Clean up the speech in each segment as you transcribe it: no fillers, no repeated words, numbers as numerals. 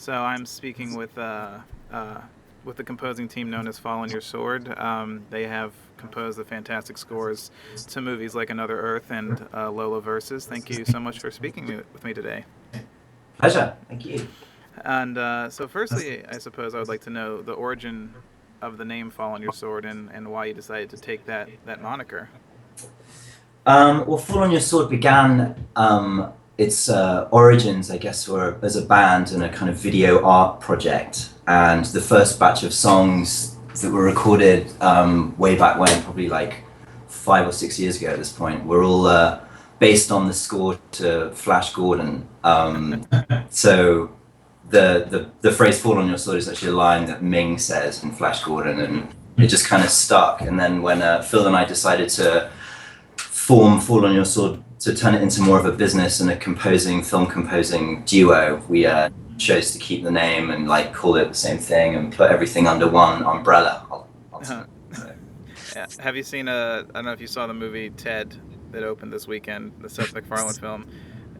So I'm speaking with the composing team known as Fall on Your Sword. They have composed the fantastic scores to movies like Another Earth and Lola Versus. Thank you so much for speaking with me today. Pleasure. Thank you. And so, firstly, I suppose I would like to know the origin of the name Fall on Your Sword and why you decided to take that moniker. Well, Fall on Your Sword began its origins, I guess, were as a band and a kind of video art project. And the first batch of songs that were recorded way back when, probably like 5 or 6 years ago at this point, were all based on the score to Flash Gordon. So the phrase "fall on your sword" is actually a line that Ming says in Flash Gordon, and it just kind of stuck. And then when Phil and I decided to form Fall on Your Sword to turn it into more of a business and a film composing duo, we chose to keep the name and like call it the same thing and put everything under one umbrella. Have you seen I don't know if you saw the movie Ted that opened this weekend, the Seth MacFarlane film.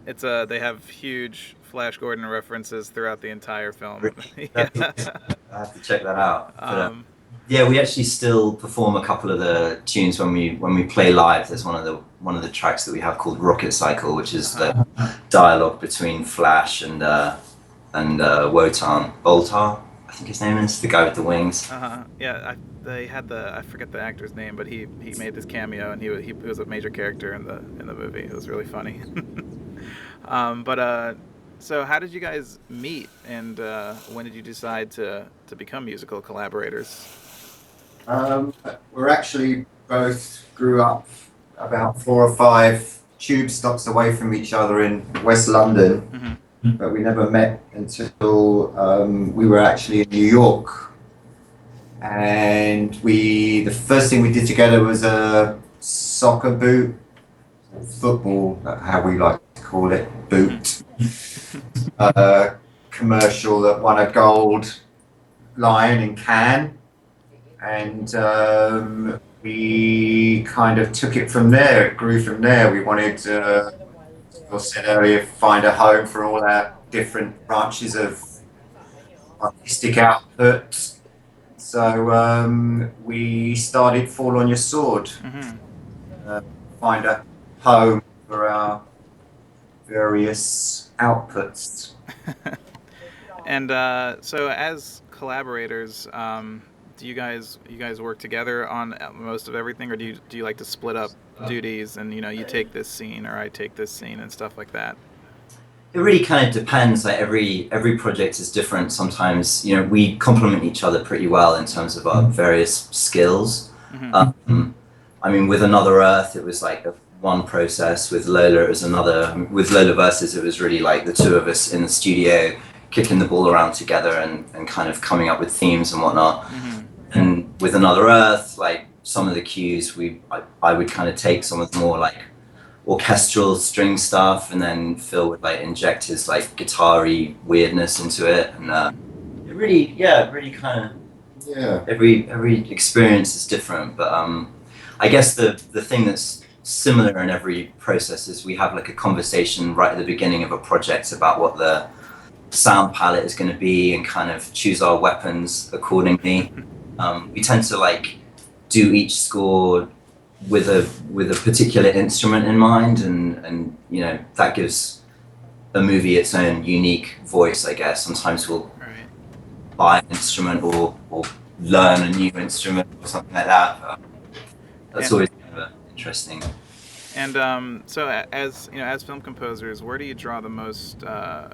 It's they have huge Flash Gordon references throughout the entire film. Yeah. I have to check that out. But Um, yeah, we actually still perform a couple of the tunes when we play live. There's one of the tracks that we have called Rocket Cycle, which is the dialogue between Flash and Wotan Boltar, I think his name is, the guy with the wings. yeah, they had I forget the actor's name, but he made this cameo and he was a major character in the movie. It was really funny. But so how did you guys meet, and when did you decide to become musical collaborators? Um, we're actually both grew up about 4 or 5 tube stops away from each other in West London, Hmm. but we never met until we were actually in New York. And the first thing we did together was a soccer boot, football, how we like to call it, boot, commercial that won a gold lion in Cannes. And we kind of took it from there. It grew from there. We wanted, as I said earlier, find a home for all our different branches of artistic output. So we started Fall on Your Sword, Hmm. uh, find a home for our various outputs. And so, as collaborators, do you guys work together on most of everything, or do you like to split up duties and you take this scene or I take this scene and stuff like that? It really kind of depends. Like every project is different. Sometimes we complement each other pretty well in terms of our various skills. Hmm. Um, I mean, with Another Earth, it was like one process. With Lola, it was another. With Lola Versus, it was really like the two of us in the studio, kicking the ball around together and kind of coming up with themes and whatnot. Hmm. And with Another Earth, like some of the cues, I would kind of take some of the more like orchestral string stuff, and then Phil would like inject his like guitar-y weirdness into it, and it really kind of Yeah. every experience is different. But I guess the thing that's similar in every process is we have like a conversation right at the beginning of a project about what the sound palette is going to be and kind of choose our weapons accordingly. We tend to like do each score with a particular instrument in mind, and that gives a movie its own unique voice, I guess. Sometimes we'll Right. buy an instrument or learn a new instrument or something like that. That's And always kind of interesting. so, as film composers, where do you draw the most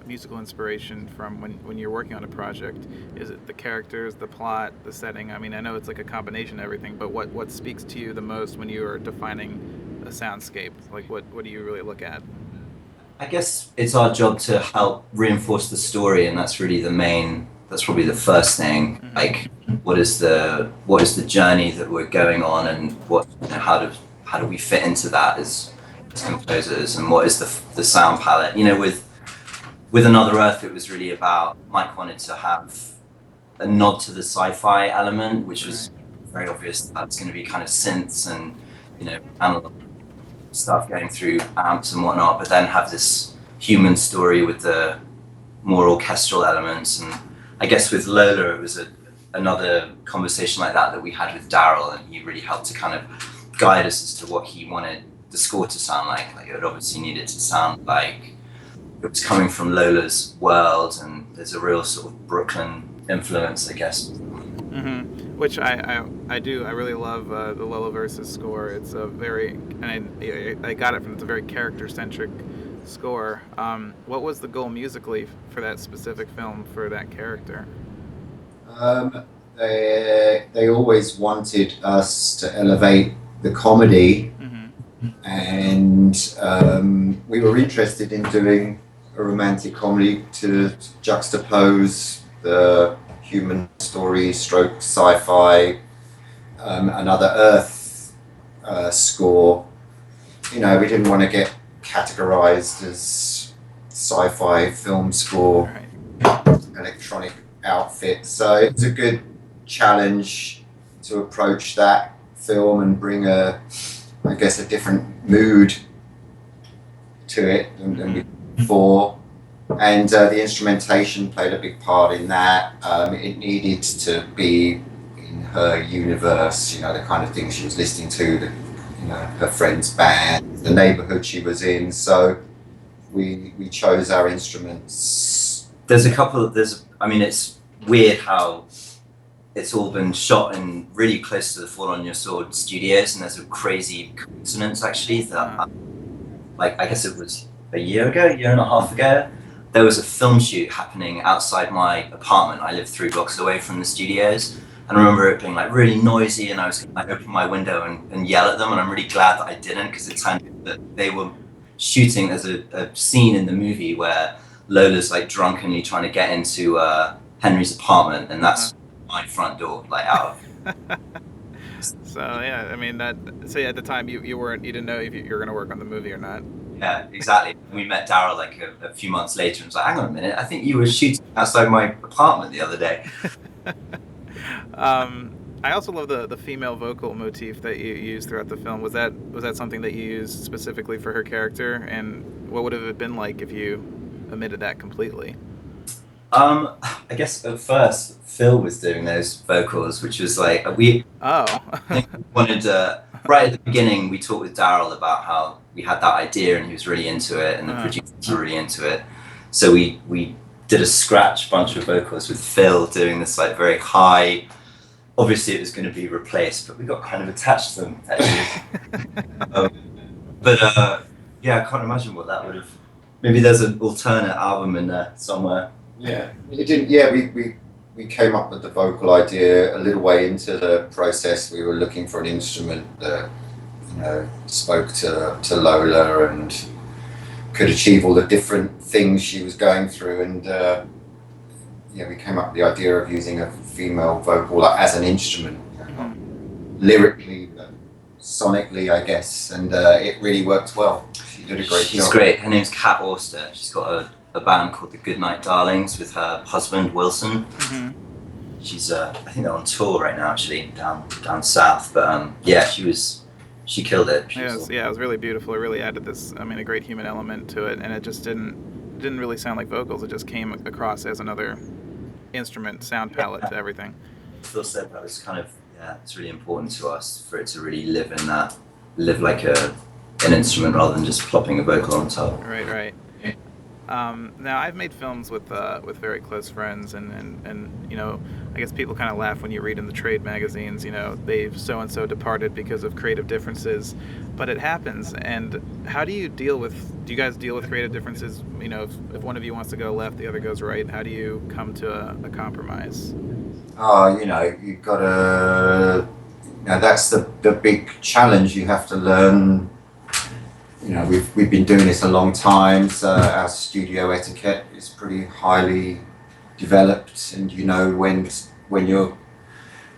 musical inspiration from when you're working on a project? Is it the characters, the plot, the setting? I mean, I know it's like a combination of everything, but what speaks to you the most when you are defining a soundscape? Like, what do you really look at? I guess it's our job to help reinforce the story, and that's really that's probably the first thing. Hmm. Like, what is the journey that we're going on, and how do we fit into that as composers, and what is the sound palette? With Another Earth, it was really about Mike wanted to have a nod to the sci-fi element, which Right. was very obvious that's going to be kind of synths and analog stuff going through amps and whatnot, but then have this human story with the more orchestral elements. And I guess with Lola, it was another conversation like that we had with Daryl, and he really helped to kind of guide us as to what he wanted the score to sound like. Like, it obviously needed to sound like it was coming from Lola's world, and there's a real sort of Brooklyn influence, I guess. Mm-hmm. Which I do. I really love the Lola Versus score. It's a very, and I got it from, it's a very character-centric score. What was the goal musically for that specific film, for that character? They always wanted us to elevate the comedy, and we were interested in doing a romantic comedy to juxtapose the human story stroke sci-fi, another Earth score. You know, we didn't want to get categorized as sci-fi film score, electronic outfit. So it was a good challenge to approach that film and bring I guess a different mood to it than before. And the instrumentation played a big part in that. It needed to be in her universe, you know, the kind of things she was listening to, you know, her friend's band, the neighborhood she was in. So we chose our instruments. There's a couple, I mean, it's weird how it's all been shot in really close to the Fall on Your Sword studios, and there's a crazy coincidence actually that, like, I guess it was a year and a half ago, there was a film shoot happening outside my apartment. I lived 3 blocks away from the studios, and I remember it being like really noisy, and I was gonna open my window and yell at them, and I'm really glad that I didn't, because it turned out that they were shooting, there's a scene in the movie where Lola's like drunkenly trying to get into Henry's apartment, and that's my front door, like out of. So yeah, I mean that. So yeah, at the time you didn't know if you were going to work on the movie or not. Yeah, exactly. We met Daryl like a few months later, and was like, hang on a minute, I think you were shooting outside my apartment the other day. I also love the female vocal motif that you used throughout the film. Was that something that you used specifically for her character, and what would have it been like if you omitted that completely? I guess at first Phil was doing those vocals, which was like we wanted right at the beginning. We talked with Daryl about how we had that idea, and he was really into it, and the producers were really into it. So we did a scratch bunch of vocals with Phil doing this like very high. Obviously, it was going to be replaced, but we got kind of attached to them actually. Yeah, I can't imagine what that would have. Maybe there's an alternate album in there somewhere. Yeah, it didn't. Yeah, we came up with the vocal idea a little way into the process. We were looking for an instrument that, you know, spoke to Lola and could achieve all the different things she was going through. And yeah, we came up with the idea of using a female vocal like, as an instrument, you know, lyrically, sonically, I guess, and it really worked well. She did a great job. She's great. Her name's Kat Auster. She's got a band called the Goodnight Darlings with her husband Wilson. She's I think they're on tour right now actually down south, but yeah, she killed it. Yeah, it was really beautiful. It really added this, I mean, a great human element to it, and it just didn't really sound like vocals. It just came across as another instrument sound palette to everything. Phil said that was kind of, yeah, it's really important to us for it to really live like an instrument rather than just plopping a vocal on top. Right. Now I've made films with very close friends, and you know, I guess people kind of laugh when you read in the trade magazines, you know, they've so and so departed because of creative differences, but it happens. And how do you guys deal with creative differences? You know, if one of you wants to go left, the other goes right. How do you come to a compromise? You know, you've got to. You know, that's the big challenge. You have to learn. You know, we've been doing this a long time, so our studio etiquette is pretty highly developed, and you know when you're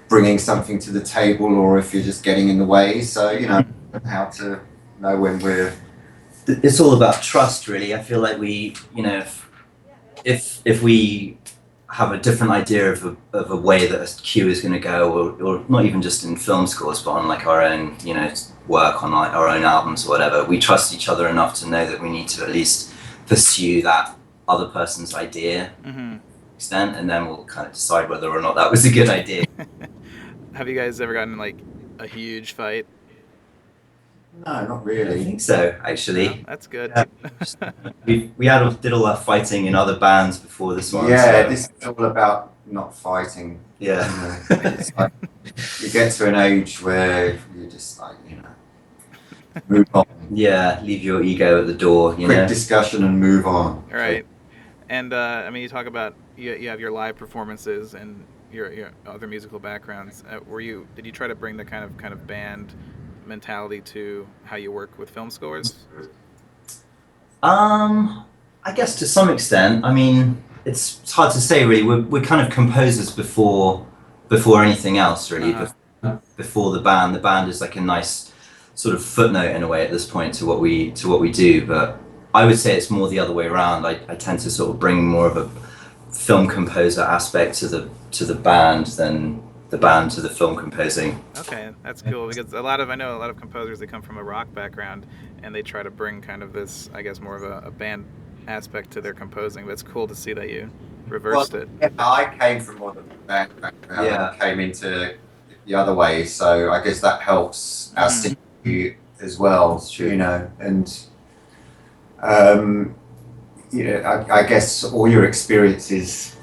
bringing something to the table or if you're just getting in the way. So you know how to know when we're. It's all about trust, really. I feel like we, you know, if we have a different idea of a way that a cue is going to go, or not even just in film scores, but on like our own, you know, work on like our own albums or whatever, we trust each other enough to know that we need to at least pursue that other person's idea Mm-hmm. extent, and then we'll kind of decide whether or not that was a good idea. Have you guys ever gotten in like a huge fight? No, not I really. think so, No, actually. that's good. Yeah. Did all our fighting in other bands before this one. Yeah, So, this is all about not fighting. yeah. You know, it's like you get to an age where you're just like, move on. Yeah, leave your ego at the door, you Quick know? discussion and move on. Right. And I mean, you talk about you have your live performances and your other musical backgrounds. Did you try to bring the kind of band mentality to how you work with film scores? I guess to some extent. I mean, it's hard to say really. We're kind of composers before anything else really. Before the band. The band is like a nice sort of footnote in a way at this point to what we do. But I would say it's more the other way around. I tend to sort of bring more of a film composer aspect to the band than the band to the film composing. Okay, that's cool because I know a lot of composers that come from a rock background and they try to bring kind of this, I guess, more of a band aspect to their composing. But it's cool to see that you reversed it. Yeah, I came from more of a band background and came into the other way, so I guess that helps our synergy as well. True. And I guess all your experiences,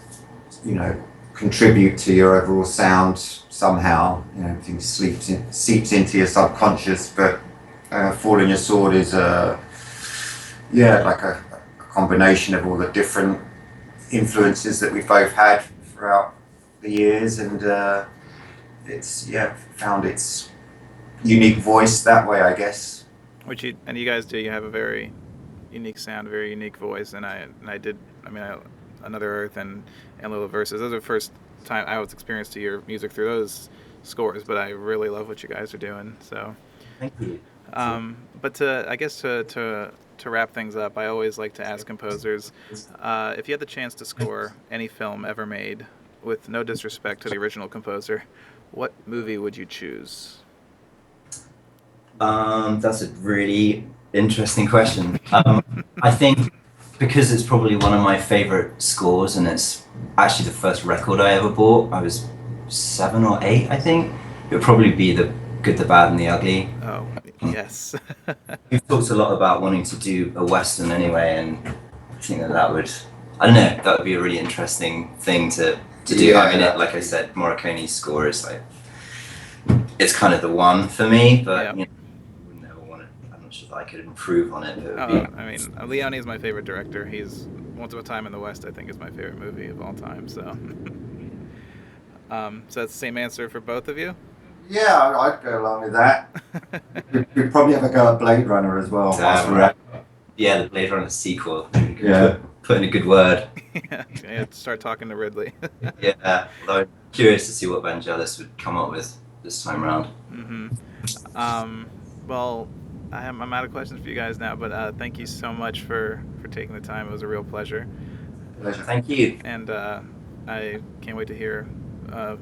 contribute to your overall sound somehow. Everything seeps into your subconscious. But Fall on Your Sword is like a combination of all the different influences that we've both had throughout the years, and it's found its unique voice that way, I guess. And you guys do. You have a very unique sound, very unique voice, and I did. I mean, Another Earth and Lola Versus. Those are the first time I was experienced to your music through those scores, but I really love what you guys are doing. So, Thank you. but to wrap things up, I always like to ask composers if you had the chance to score any film ever made, with no disrespect to the original composer, what movie would you choose? That's a really interesting question. I think because it's probably one of my favorite scores, and it's actually the first record I ever bought. I was 7 or 8, I think. It would probably be The Good, the Bad, and the Ugly. Oh, yes. We've talked a lot about wanting to do a Western anyway, and I think that would, I don't know, that would be a really interesting thing to do. Yeah, I mean, like I said, Morricone's score is like, it's kind of the one for me, but Yep. Wouldn't ever want to, I'm not sure if I could improve on it. But it would Oh, be, I mean, Leone is my favorite director. He's Once Upon a Time in the West, I think, is my favorite movie of all time. So, so that's the same answer for both of you. Yeah, I'd go along with that. We'd probably have a go at Blade Runner as well. yeah, the Blade Runner sequel. Yeah. Put in a good word. Yeah, start talking to Ridley. Yeah, although I'm curious to see what Vangelis would come up with this time around. Well, I'm out of questions for you guys now, but thank you so much for taking the time. It was a real pleasure. Pleasure. Thank you. And I can't wait to hear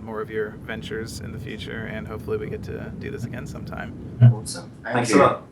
more of your ventures in the future, and hopefully we get to do this again sometime. Awesome. Thank Thanks you. a lot.